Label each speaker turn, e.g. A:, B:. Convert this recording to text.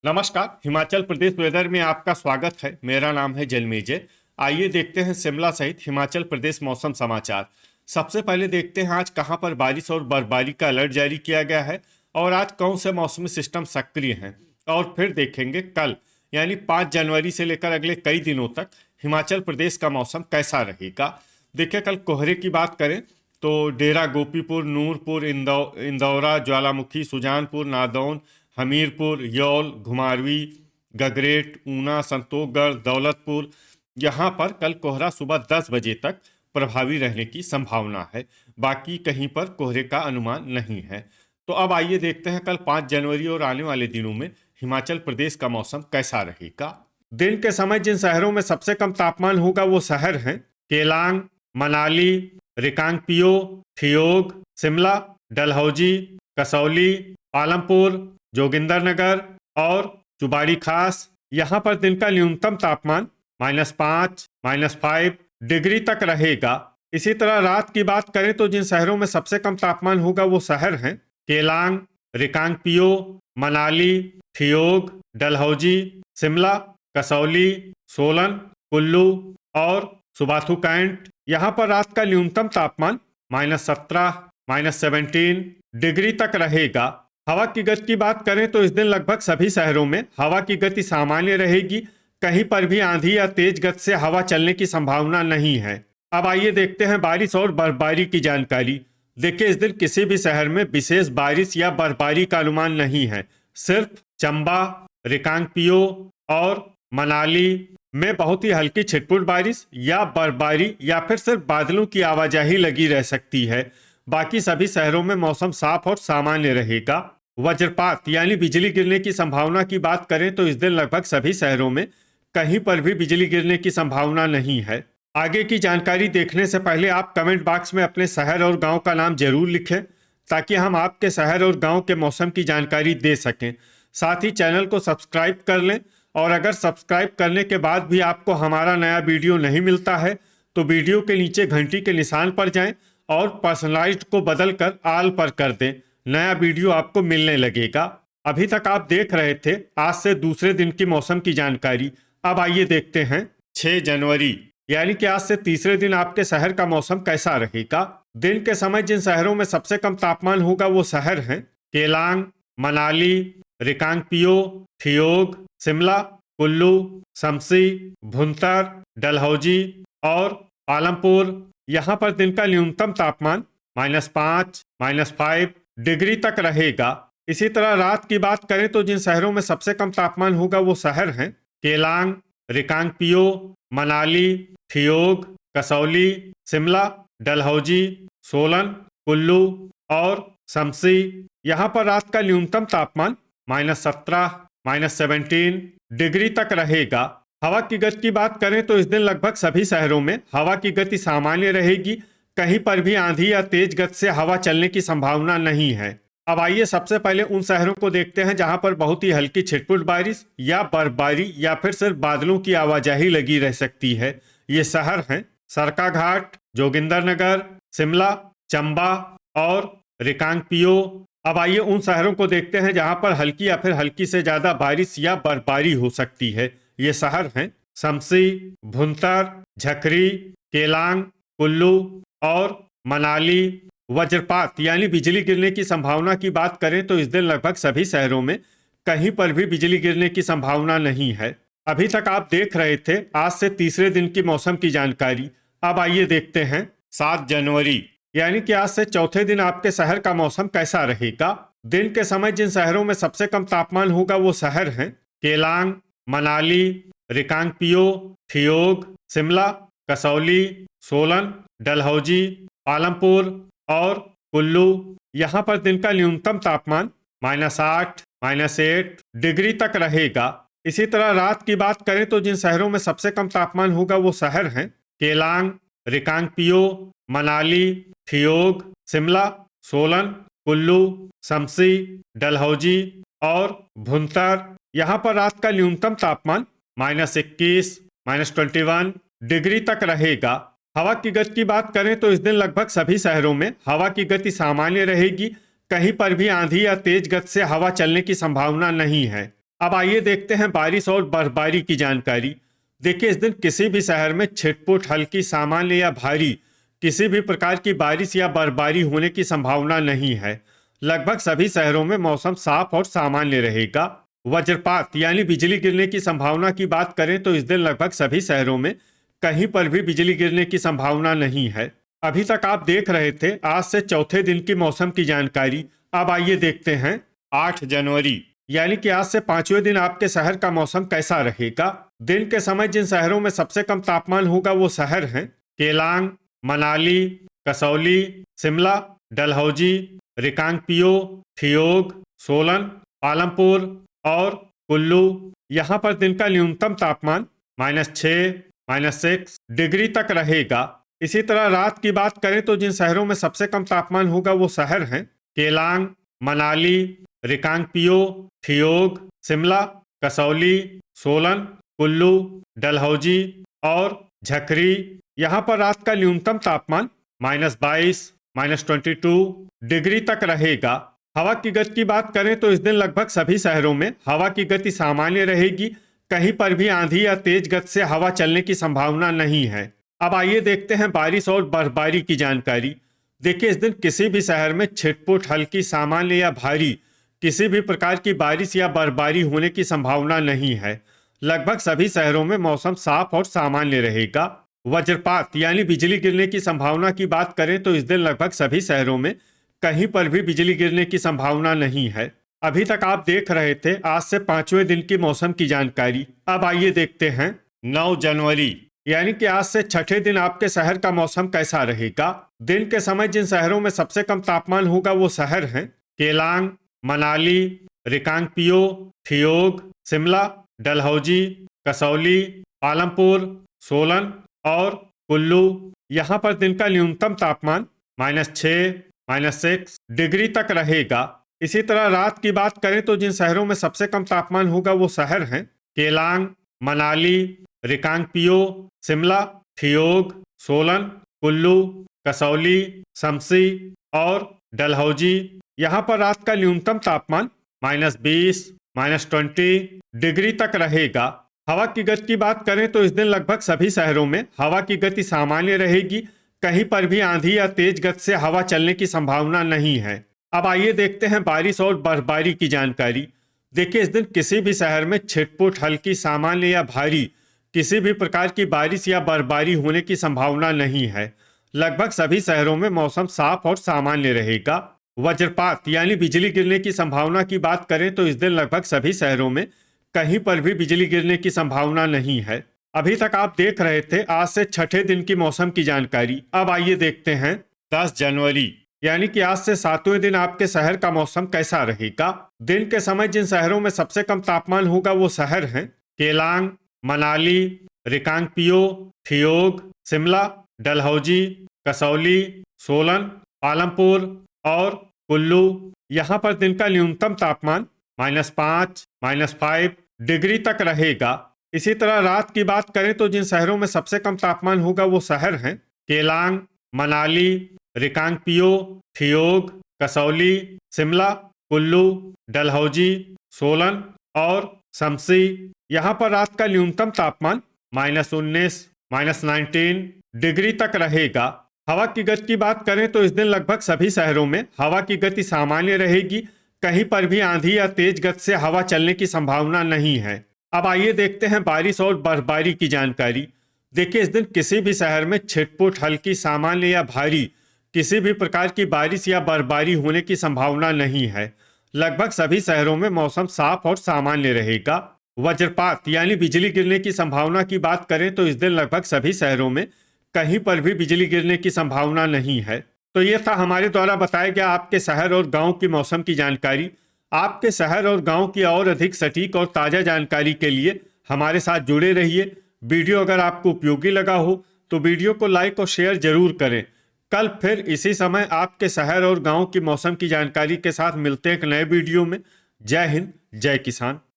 A: नमस्कार। हिमाचल प्रदेश वेदर में आपका स्वागत है। मेरा नाम है जलमेजय। आइए देखते हैं शिमला सहित हिमाचल प्रदेश मौसम समाचार। सबसे पहले देखते हैं आज कहां पर बारिश और बर्फबारी का अलर्ट जारी किया गया है और आज कौन से मौसमी सिस्टम सक्रिय हैं। और फिर देखेंगे कल यानी 5 जनवरी से लेकर अगले कई दिनों तक हिमाचल प्रदेश का मौसम कैसा रहेगा। देखिए, कल कोहरे की बात करें तो डेरा गोपीपुर, नूरपुर, इंदौरा, ज्वालामुखी, सुजानपुर, नादौन, हमीरपुर, यौल, घुमारवी, गगरेट, ऊना, संतोषगढ़, दौलतपुर, यहाँ पर कल कोहरा सुबह 10 बजे तक प्रभावी रहने की संभावना है। बाकी कहीं पर कोहरे का अनुमान नहीं है। तो अब आइए देखते हैं कल 5 जनवरी और आने वाले दिनों में हिमाचल प्रदेश का मौसम कैसा रहेगा। दिन के समय जिन शहरों में सबसे कम तापमान होगा वो शहर हैं केलांग, मनाली, रिकांगपिओ, ठियोग, शिमला, डलहौजी, कसौली, पालमपुर, जोगिंदरनगर और चुबाड़ी खास। यहाँ पर दिन का न्यूनतम तापमान -5, -5 डिग्री तक रहेगा। इसी तरह रात की बात करें तो जिन शहरों में सबसे कम तापमान होगा वो शहर हैं केलांग, रिकांगपिओ, मनाली, ठियोग, डलहौजी, शिमला, कसौली, सोलन, कुल्लू और सुबाथू कैंट। यहाँ पर रात का न्यूनतम तापमान -17, -17 डिग्री तक रहेगा। हवा की गति की बात करें तो इस दिन लगभग सभी शहरों में हवा की गति सामान्य रहेगी। कहीं पर भी आंधी या तेज गति से हवा चलने की संभावना नहीं है। अब आइए देखते हैं बारिश और बर्फबारी की जानकारी। देखिए, इस दिन किसी भी शहर में विशेष बारिश या बर्फबारी का अनुमान नहीं है। सिर्फ चंबा, रिकांगपिओ और मनाली में बहुत ही हल्की छिटपुट बारिश या बर्फबारी या फिर सिर्फ बादलों की आवाजाही लगी रह सकती है। बाकी सभी शहरों में मौसम साफ और सामान्य रहेगा। वज्रपात यानी बिजली गिरने की संभावना की बात करें तो इस दिन लगभग सभी शहरों में कहीं पर भी बिजली गिरने की संभावना नहीं है। आगे की जानकारी देखने से पहले आप कमेंट बॉक्स में अपने शहर और गांव का नाम जरूर लिखें ताकि हम आपके शहर और गांव के मौसम की जानकारी दे सकें। साथ ही चैनल को सब्सक्राइब कर लें और अगर सब्सक्राइब करने के बाद भी आपको हमारा नया वीडियो नहीं मिलता है तो वीडियो के नीचे घंटी के निशान पर जाएं और पर्सनलाइज्ड को बदलकर आल पर कर दें। नया वीडियो आपको मिलने लगेगा। अभी तक आप देख रहे थे आज से दूसरे दिन की मौसम की जानकारी। अब आइए देखते हैं 6 जनवरी यानी कि आज से तीसरे दिन आपके शहर का मौसम कैसा रहेगा। दिन के समय जिन शहरों में सबसे कम तापमान होगा वो शहर हैं केलांग, मनाली, रिकांगपिओ, ठियोग, शिमला, कुल्लू, शमसी, भुंतर, डलहौजी और पालमपुर। यहाँ पर दिन का न्यूनतम तापमान -5, -5 डिग्री तक रहेगा। इसी तरह रात की बात करें तो जिन शहरों में सबसे कम तापमान होगा वो शहर हैं केलांग, रिकांगपिओ, मनाली, ठियोग, कसौली, शिमला, डलहौजी, सोलन, कुल्लू और शमसी। यहाँ पर रात का न्यूनतम तापमान -17, -17 डिग्री तक रहेगा। हवा की गति की बात करें तो इस दिन लगभग सभी शहरों में हवा की गति सामान्य रहेगी। कहीं पर भी आंधी या तेज गति से हवा चलने की संभावना नहीं है। अब आइए सबसे पहले उन शहरों को देखते हैं जहां पर बहुत ही हल्की छिटपुट बारिश या बर्फबारी या फिर सिर्फ बादलों की आवाजाही लगी रह सकती है। ये शहर हैं सरकाघाट, जोगिंदरनगर, शिमला, चंबा और रिकांगपिओ। अब आइए उन शहरों को देखते हैं जहां पर हल्की या फिर हल्की से ज्यादा बारिश या बर्फबारी हो सकती है। ये शहर हैं शमसी, भुंतर, झकरी, केलांग, कुल्लू और मनाली। वज्रपात यानी बिजली गिरने की संभावना की बात करें तो इस दिन लगभग सभी शहरों में कहीं पर भी बिजली गिरने की संभावना नहीं है। अभी तक आप देख रहे थे आज से तीसरे दिन की मौसम की जानकारी। अब आइए देखते हैं 7 जनवरी यानी कि आज से चौथे दिन आपके शहर का मौसम कैसा रहेगा। दिन के समय जिन शहरों में सबसे कम तापमान होगा वो शहर हैं केलांग, मनाली, रिकांगपिओ, ठियोग, शिमला, कसौली, सोलन, डलहौजी, पालमपुर और कुल्लू। यहाँ पर दिन का न्यूनतम तापमान -8, -8 डिग्री तक रहेगा। इसी तरह रात की बात करें तो जिन शहरों में सबसे कम तापमान होगा वो शहर हैं केलांग, रिकांगपिओ, मनाली, ठियोग, शिमला, सोलन, कुल्लू, शमसी, डलहौजी और भुंतर। यहाँ पर रात का न्यूनतम तापमान -21, -21 डिग्री तक रहेगा। हवा की गति की बात करें तो इस दिन लगभग सभी शहरों में हवा की गति सामान्य रहेगी। कहीं पर भी आंधी या तेज गति से हवा चलने की संभावना नहीं है। अब आइए देखते हैं बारिश और बर्फबारी की जानकारी। देखिए, इस दिन किसी भी शहर में छिटपुट हल्की सामान्य या भारी किसी भी प्रकार की बारिश या बर्फबारी होने की संभावना नहीं है। लगभग सभी शहरों में मौसम साफ और सामान्य रहेगा। वज्रपात यानी बिजली गिरने की संभावना की बात करें तो इस दिन लगभग सभी शहरों में कहीं पर भी बिजली गिरने की संभावना नहीं है। अभी तक आप देख रहे थे आज से चौथे दिन की मौसम की जानकारी। अब आइए देखते हैं 8 जनवरी यानी कि आज से 5वें दिन आपके शहर का मौसम कैसा रहेगा। दिन के समय जिन शहरों में सबसे कम तापमान होगा वो शहर हैं केलांग, मनाली, कसौली, शिमला, डलहौजी, रिकांगपिओ, ठियोग, सोलन, पालमपुर और कुल्लू। यहाँ पर दिन का न्यूनतम तापमान -6, -6 डिग्री तक रहेगा। इसी तरह रात की बात करें तो जिन शहरों में सबसे कम तापमान होगा वो शहर हैं केलांग, मनाली, रिकांगपिओ, ठियोग, शिमला, कसौली, सोलन, कुल्लू, डलहौजी और झकरी। यहाँ पर रात का न्यूनतम तापमान -22, -22 डिग्री तक रहेगा। हवा की गति की बात करें तो इस दिन लगभग सभी शहरों में हवा की गति सामान्य रहेगी। कहीं पर भी आंधी या तेज गति से हवा चलने की संभावना नहीं है। अब आइए देखते हैं बारिश और बर्फबारी की जानकारी। देखिए, इस दिन किसी भी शहर में छिटपुट हल्की सामान्य या भारी किसी भी प्रकार की बारिश या बर्फबारी होने की संभावना नहीं है। लगभग सभी शहरों में मौसम साफ और सामान्य रहेगा। वज्रपात यानी बिजली गिरने की संभावना की बात करें तो इस दिन लगभग सभी शहरों में कहीं पर भी बिजली गिरने की संभावना नहीं है। अभी तक आप देख रहे थे आज से 5वें दिन की मौसम की जानकारी। अब आइए देखते हैं 9 जनवरी यानी कि आज से छठे दिन आपके शहर का मौसम कैसा रहेगा। दिन के समय जिन शहरों में सबसे कम तापमान होगा वो शहर हैं केलांग, मनाली, रिकांगपिओ, ठियोग, शिमला, डलहौजी, कसौली, पालमपुर, सोलन और कुल्लू। यहाँ पर दिन का न्यूनतम तापमान -6, -6 डिग्री तक रहेगा। इसी तरह रात की बात करें तो जिन शहरों में सबसे कम तापमान होगा वो शहर हैं केलांग, मनाली, रिकांगपिओ, शिमला, ठियोग, सोलन, कुल्लू, कसौली, शमसी और डलहौजी। यहाँ पर रात का न्यूनतम तापमान -20, -20 डिग्री तक रहेगा। हवा की गति की बात करें तो इस दिन लगभग सभी शहरों में हवा की गति सामान्य रहेगी। कहीं पर भी आंधी या तेज गति से हवा चलने की संभावना नहीं है। अब आइए देखते हैं बारिश और बर्फबारी की जानकारी। देखिए, इस दिन किसी भी शहर में छिटपुट हल्की सामान्य या भारी किसी भी प्रकार की बारिश या बर्फबारी होने की संभावना नहीं है। लगभग सभी शहरों में मौसम साफ और सामान्य रहेगा। वज्रपात यानी बिजली गिरने की संभावना की बात करें तो इस दिन लगभग सभी शहरों में कहीं पर भी बिजली गिरने की संभावना नहीं है। अभी तक आप देख रहे थे आज से छठे दिन की मौसम की जानकारी। अब आइए देखते हैं 10 जनवरी यानी कि आज से 7वें दिन आपके शहर का मौसम कैसा रहेगा। दिन के समय जिन शहरों में सबसे कम तापमान होगा वो शहर हैं केलांग, मनाली, रिकांगपिओ, ठियोग, शिमला, डलहौजी, कसौली, सोलन, पालमपुर और कुल्लू। यहाँ पर दिन का न्यूनतम तापमान -5, -5 डिग्री तक रहेगा। इसी तरह रात की बात करें तो जिन शहरों में सबसे कम तापमान होगा वो शहर हैं केलांग, मनाली, रिकांगपिओ, ठियोग, कसौली, शिमला, कुल्लू, डलहौजी, सोलन और शमसी। यहाँ पर रात का न्यूनतम तापमान -19, -19 डिग्री तक रहेगा। हवा की गति की बात करें तो इस दिन लगभग सभी शहरों में हवा की गति सामान्य रहेगी। कहीं पर भी आंधी या तेज गति से हवा चलने की संभावना नहीं है। अब आइए देखते हैं बारिश और बर्फबारी की जानकारी। देखिए, इस दिन किसी भी शहर में छिटपुट हल्की सामान्य या भारी किसी भी प्रकार की बारिश या बर्फबारी होने की संभावना नहीं है। लगभग सभी शहरों में मौसम साफ और सामान्य रहेगा। वज्रपात यानी बिजली गिरने की संभावना की बात करें तो इस दिन लगभग सभी शहरों में कहीं पर भी बिजली गिरने की संभावना नहीं है। तो ये था हमारे द्वारा बताया गया आपके शहर और गांव की मौसम की जानकारी। आपके शहर और गांव की और अधिक सटीक और ताज़ा जानकारी के लिए हमारे साथ जुड़े रहिए। वीडियो अगर आपको उपयोगी लगा हो तो वीडियो को लाइक और शेयर जरूर करें। कल फिर इसी समय आपके शहर और गांव की मौसम की जानकारी के साथ मिलते हैं एक नए वीडियो में। जय हिंद, जय किसान।